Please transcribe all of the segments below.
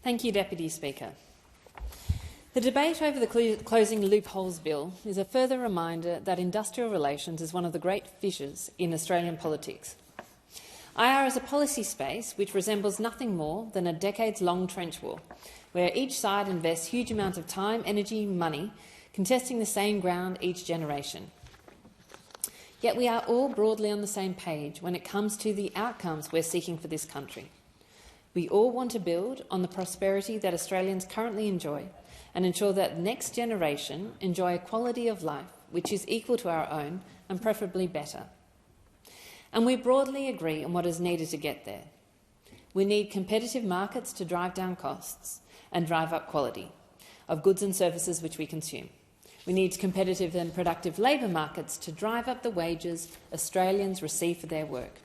Thank you, Deputy Speaker. The debate over the Closing Loopholes Bill is a further reminder that industrial relations is one of the great fissures in Australian politics. IR is a policy space which resembles nothing more than a decades-long trench war, where each side invests huge amounts of time, energy, money, contesting the same ground each generation. Yet we are all broadly on the same page when it comes to the outcomes we're seeking for this country. We all want to build on the prosperity that Australians currently enjoy and ensure that the next generation enjoy a quality of life which is equal to our own and preferably better. And we broadly agree on what is needed to get there. We need competitive markets to drive down costs and drive up quality of goods and services which we consume. We need competitive and productive labour markets to drive up the wages Australians receive for their work.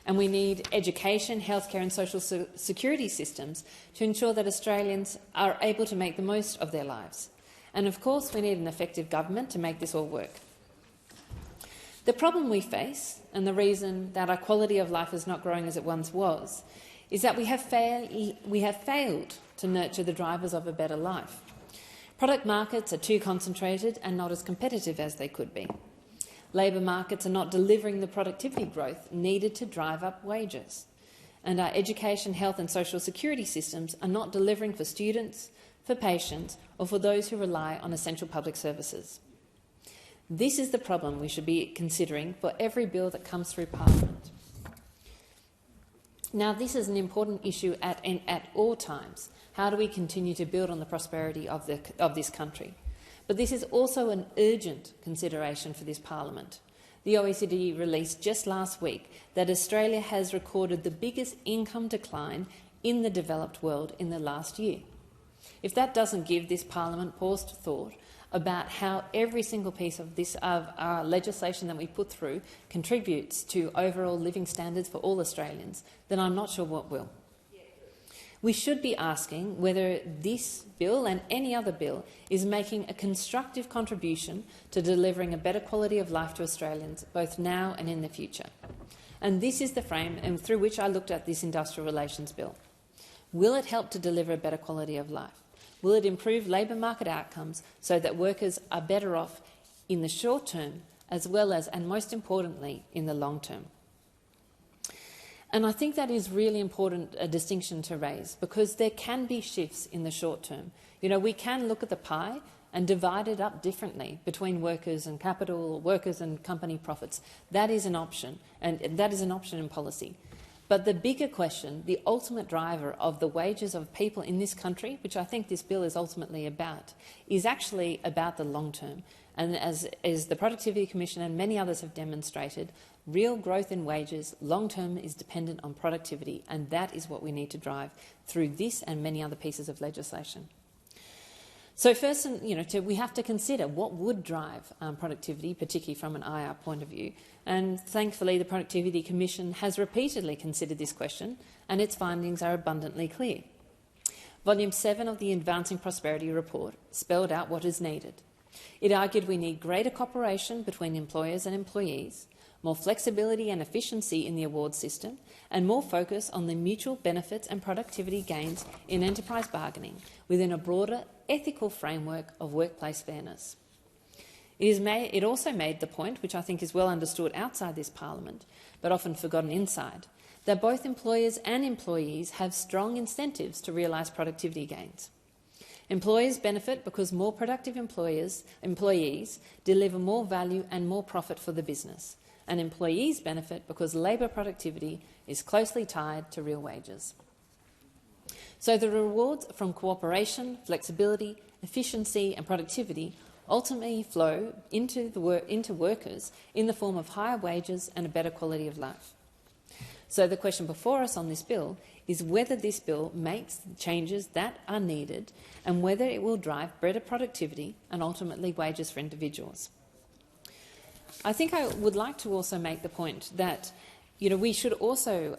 And we need education, healthcare and social security systems to ensure that Australians are able to make the most of their lives. And of course, we need an effective government to make this all work. The problem we face, and the reason that our quality of life is not growing as it once was, is that we have failed to nurture the drivers of a better life. Product markets are too concentrated and not as competitive as they could be. Labour markets are not delivering the productivity growth needed to drive up wages. And our education, health and social security systems are not delivering for students, for patients or for those who rely on essential public services. This is the problem we should be considering for every bill that comes through Parliament. Now, this is an important issue at all times. How do we continue to build on the prosperity of this country? But this is also an urgent consideration for this Parliament. The OECD released just last week that Australia has recorded the biggest income decline in the developed world in the last year. If that doesn't give this Parliament pause to thought about how every single piece of our legislation that we put through contributes to overall living standards for all Australians, then I'm not sure what will. We should be asking whether this bill and any other bill is making a constructive contribution to delivering a better quality of life to Australians, both now and in the future. And this is the frame through which I looked at this industrial relations bill. Will it help to deliver a better quality of life? Will it improve labour market outcomes so that workers are better off in the short term as well as, and most importantly, in the long term? And I think that is really important, a distinction to raise, because there can be shifts in the short term. We can look at the pie and divide it up differently between workers and capital, workers and company profits. That is an option, and that is an option in policy. But the bigger question, the ultimate driver of the wages of people in this country, which I think this bill is ultimately about, is actually about the long term. And as the Productivity Commission and many others have demonstrated, real growth in wages long-term is dependent on productivity, and that is what we need to drive through this and many other pieces of legislation. So first, we have to consider what would drive productivity, particularly from an IR point of view. And thankfully, the Productivity Commission has repeatedly considered this question, and its findings are abundantly clear. Volume 7 of the Advancing Prosperity report spelled out what is needed. It argued we need greater cooperation between employers and employees, more flexibility and efficiency in the award system, and more focus on the mutual benefits and productivity gains in enterprise bargaining within a broader ethical framework of workplace fairness. It also made the point, which I think is well understood outside this Parliament, but often forgotten inside, that both employers and employees have strong incentives to realise productivity gains. Employers benefit because more productive employees deliver more value and more profit for the business, and employees benefit because labour productivity is closely tied to real wages. So the rewards from cooperation, flexibility, efficiency and productivity ultimately flow into workers in the form of higher wages and a better quality of life. So the question before us on this bill is whether this bill makes changes that are needed and whether it will drive better productivity and ultimately wages for individuals. I think I would like to also make the point that we should also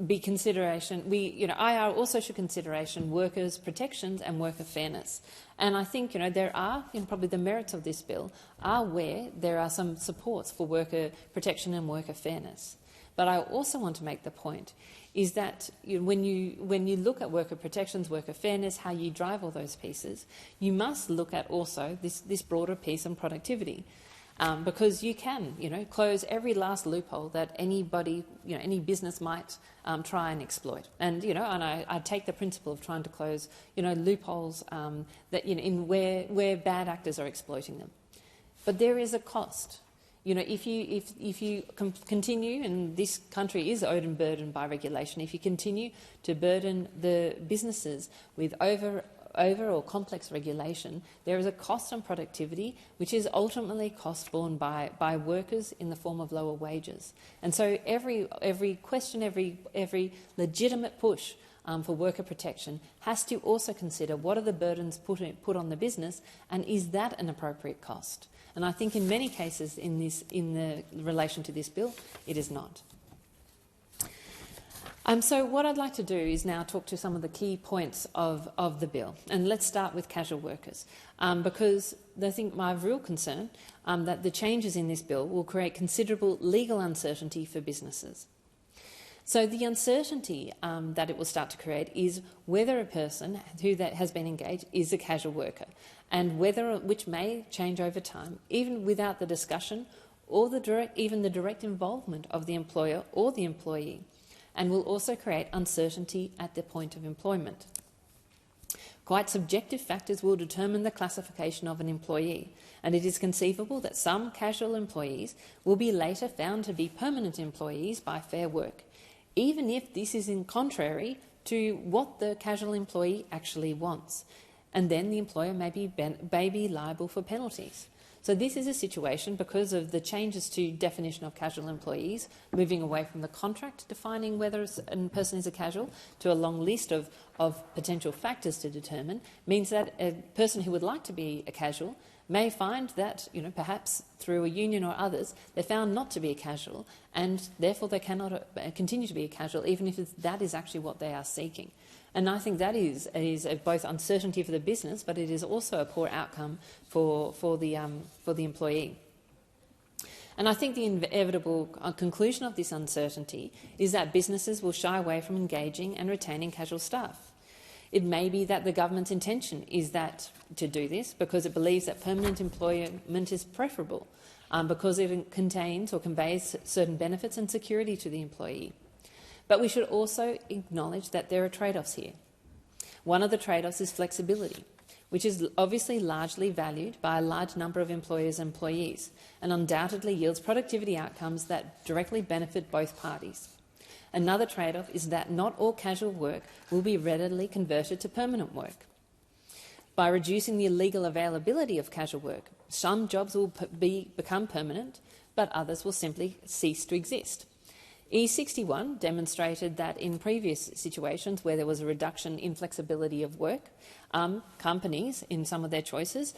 be consideration. IR also should consideration workers' protections and worker fairness. And I think there are probably the merits of this bill are where there are some supports for worker protection and worker fairness. But I also want to make the point is that when you look at worker protections, worker fairness, how you drive all those pieces, you must look at also this broader piece on productivity. Because you can, close every last loophole that anybody, any business might try and exploit. And, I take the principle of trying to close, loopholes that, in where bad actors are exploiting them. But there is a cost. If you continue, and this country is overburdened by regulation, if you continue to burden the businesses with over or complex regulation, there is a cost on productivity, which is ultimately cost borne by workers in the form of lower wages. And so every question, every legitimate push for worker protection has to also consider what are the burdens put on the business, and is that an appropriate cost? And I think in many cases in the relation to this bill, it is not. So what I'd like to do is now talk to some of the key points of the bill. And let's start with casual workers, because I think my real concern that the changes in this bill will create considerable legal uncertainty for businesses. So the uncertainty that it will start to create is whether a person that has been engaged is a casual worker, and which may change over time, even without the discussion or even the direct involvement of the employer or the employee, and will also create uncertainty at the point of employment. Quite subjective factors will determine the classification of an employee, and it is conceivable that some casual employees will be later found to be permanent employees by Fair Work, even if this is in contrary to what the casual employee actually wants, and then the employer may be liable for penalties. So this is a situation, because of the changes to definition of casual employees, moving away from the contract defining whether a person is a casual to a long list of potential factors to determine, means that a person who would like to be a casual may find that, perhaps through a union or others, they're found not to be a casual, and therefore they cannot continue to be a casual, even if that is actually what they are seeking. And I think that is both uncertainty for the business, but it is also a poor outcome for the employee. And I think the inevitable conclusion of this uncertainty is that businesses will shy away from engaging and retaining casual staff. It may be that the government's intention is to do this because it believes that permanent employment is preferable, because it contains or conveys certain benefits and security to the employee. But we should also acknowledge that there are trade-offs here. One of the trade-offs is flexibility, which is obviously largely valued by a large number of employers and employees, and undoubtedly yields productivity outcomes that directly benefit both parties. Another trade-off is that not all casual work will be readily converted to permanent work. By reducing the illegal availability of casual work, some jobs will become permanent, but others will simply cease to exist. E61 demonstrated that in previous situations where there was a reduction in flexibility of work, companies, in some of their choices,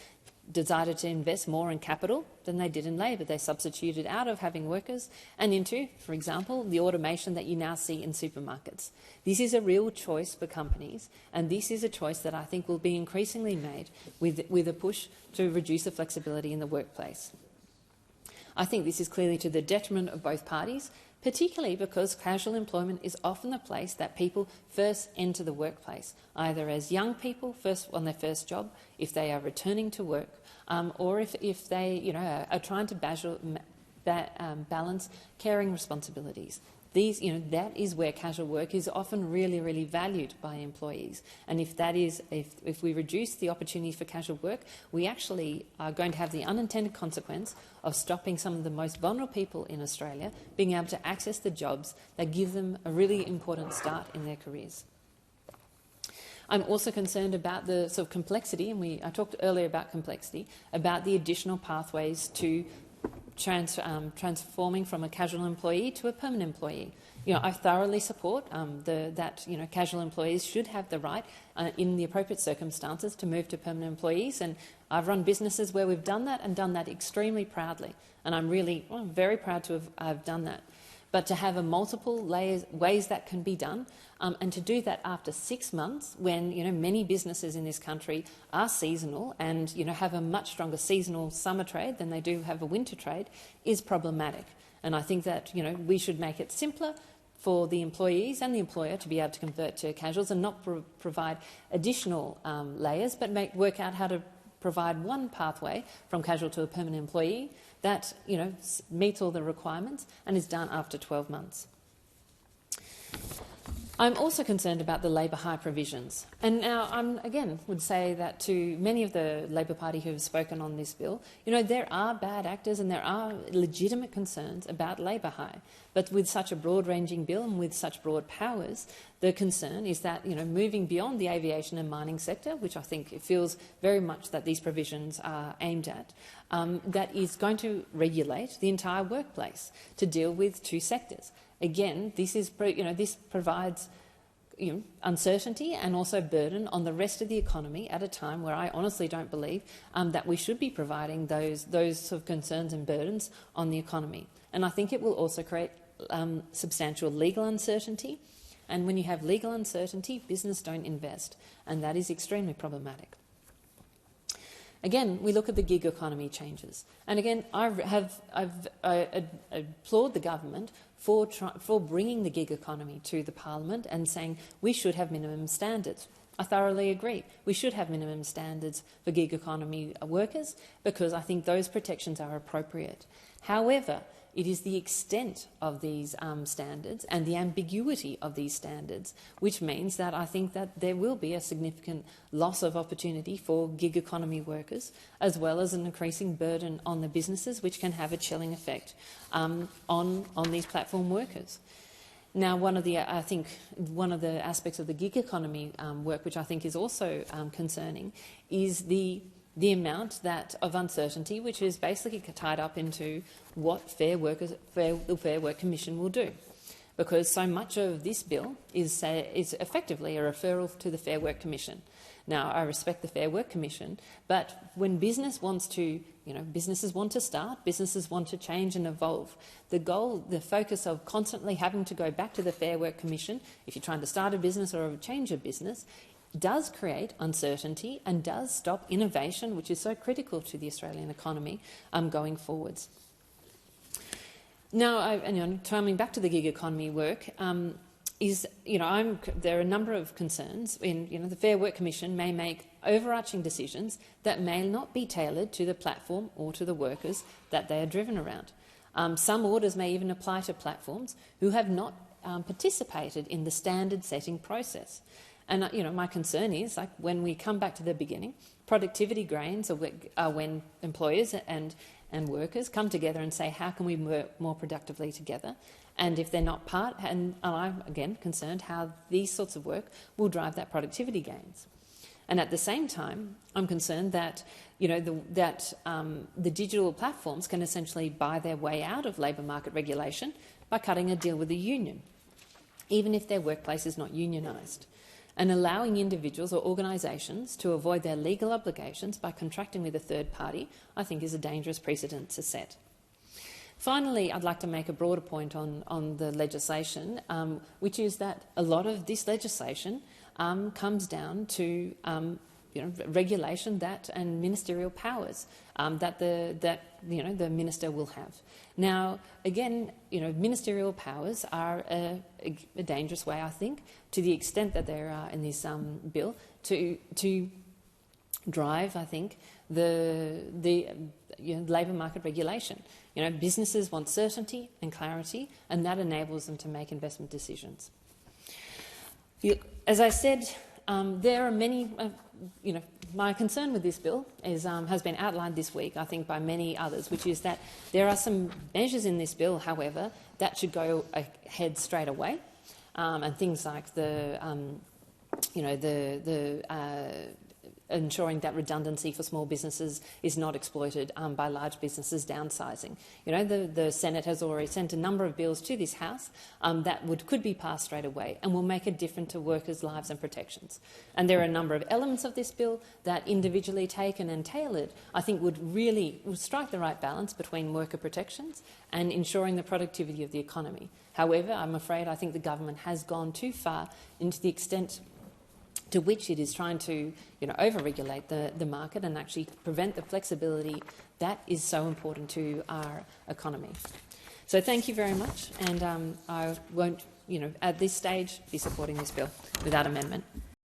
decided to invest more in capital than they did in labour. They substituted out of having workers and into, for example, the automation that you now see in supermarkets. This is a real choice for companies, and this is a choice that I think will be increasingly made with a push to reduce the flexibility in the workplace. I think this is clearly to the detriment of both parties, particularly because casual employment is often the place that people first enter the workplace, either as young people first on their first job, if they are returning to work, or if they are trying to balance caring responsibilities. That is where casual work is often really, really valued by employees. And if we reduce the opportunities for casual work, we actually are going to have the unintended consequence of stopping some of the most vulnerable people in Australia being able to access the jobs that give them a really important start in their careers. I'm also concerned about the sort of complexity, and I talked earlier about complexity, about the additional pathways to transforming from a casual employee to a permanent employee. I thoroughly support that casual employees should have the right, in the appropriate circumstances, to move to permanent employees. And I've run businesses where we've done that and done that extremely proudly. And I'm very proud to have done that. But to have multiple ways that can be done, and to do that after 6 months when many businesses in this country are seasonal and have a much stronger seasonal summer trade than they do have a winter trade, is problematic. And I think that we should make it simpler for the employees and the employer to be able to convert to casuals and not provide additional layers, but work out how to provide one pathway from casual to a permanent employee that meets all the requirements and is done after 12 months. I'm also concerned about the labour hire provisions. And now I again would say that to many of the Labor Party who have spoken on this bill, there are bad actors and there are legitimate concerns about labour hire. But with such a broad-ranging bill and with such broad powers, the concern is that moving beyond the aviation and mining sector, which I think it feels very much that these provisions are aimed at, that is going to regulate the entire workplace to deal with two sectors. Again, this provides uncertainty and also burden on the rest of the economy at a time where I honestly don't believe that we should be providing those sort of concerns and burdens on the economy. And I think it will also create substantial legal uncertainty. And when you have legal uncertainty, business don't invest, and that is extremely problematic. Again, we look at the gig economy changes. And again, I applaud the government for bringing the gig economy to the Parliament and saying we should have minimum standards. I thoroughly agree. We should have minimum standards for gig economy workers because I think those protections are appropriate. However, it is the extent of these standards and the ambiguity of these standards, which means that I think that there will be a significant loss of opportunity for gig economy workers, as well as an increasing burden on the businesses, which can have a chilling effect on these platform workers. Now, one of the aspects of the gig economy work, which I think is also concerning, is the amount of uncertainty, which is basically tied up into what the Fair Work Commission will do, because so much of this bill is effectively a referral to the Fair Work Commission. Now, I respect the Fair Work Commission, but when businesses want to start, businesses want to change and evolve. The focus of constantly having to go back to the Fair Work Commission, if you're trying to start a business or change a business, does create uncertainty and does stop innovation, which is so critical to the Australian economy going forwards. Now, coming back to the gig economy work, there are a number of concerns. The Fair Work Commission may make overarching decisions that may not be tailored to the platform or to the workers that they are driven around. Some orders may even apply to platforms who have not participated in the standard-setting process. And my concern is, when we come back to the beginning, productivity gains are when employers and workers come together and say, how can we work more productively together? And if they're not part, and I'm again concerned how these sorts of work will drive that productivity gains. And at the same time, I'm concerned that the digital platforms can essentially buy their way out of labour market regulation by cutting a deal with the union, even if their workplace is not unionised. And allowing individuals or organisations to avoid their legal obligations by contracting with a third party, I think, is a dangerous precedent to set. Finally, I'd like to make a broader point on the legislation, which is that a lot of this legislation comes down to regulation and ministerial powers that the minister will have. Now, again, ministerial powers are a dangerous way, I think, to the extent that there are in this bill, to drive, I think, the labour market regulation. Businesses want certainty and clarity, and that enables them to make investment decisions. As I said, there are many. My concern with this bill has been outlined this week, I think, by many others, which is that there are some measures in this bill, however, that should go ahead straight away, and things like ensuring that redundancy for small businesses is not exploited by large businesses downsizing. The Senate has already sent a number of bills to this House that could be passed straight away and will make a difference to workers' lives and protections. And there are a number of elements of this bill that, individually taken and tailored, I think would strike the right balance between worker protections and ensuring the productivity of the economy. However, I'm afraid I think the government has gone too far into the extent to which it is trying to overregulate the market and actually prevent the flexibility that is so important to our economy. So thank you very much, and I won't, at this stage, be supporting this bill without amendment.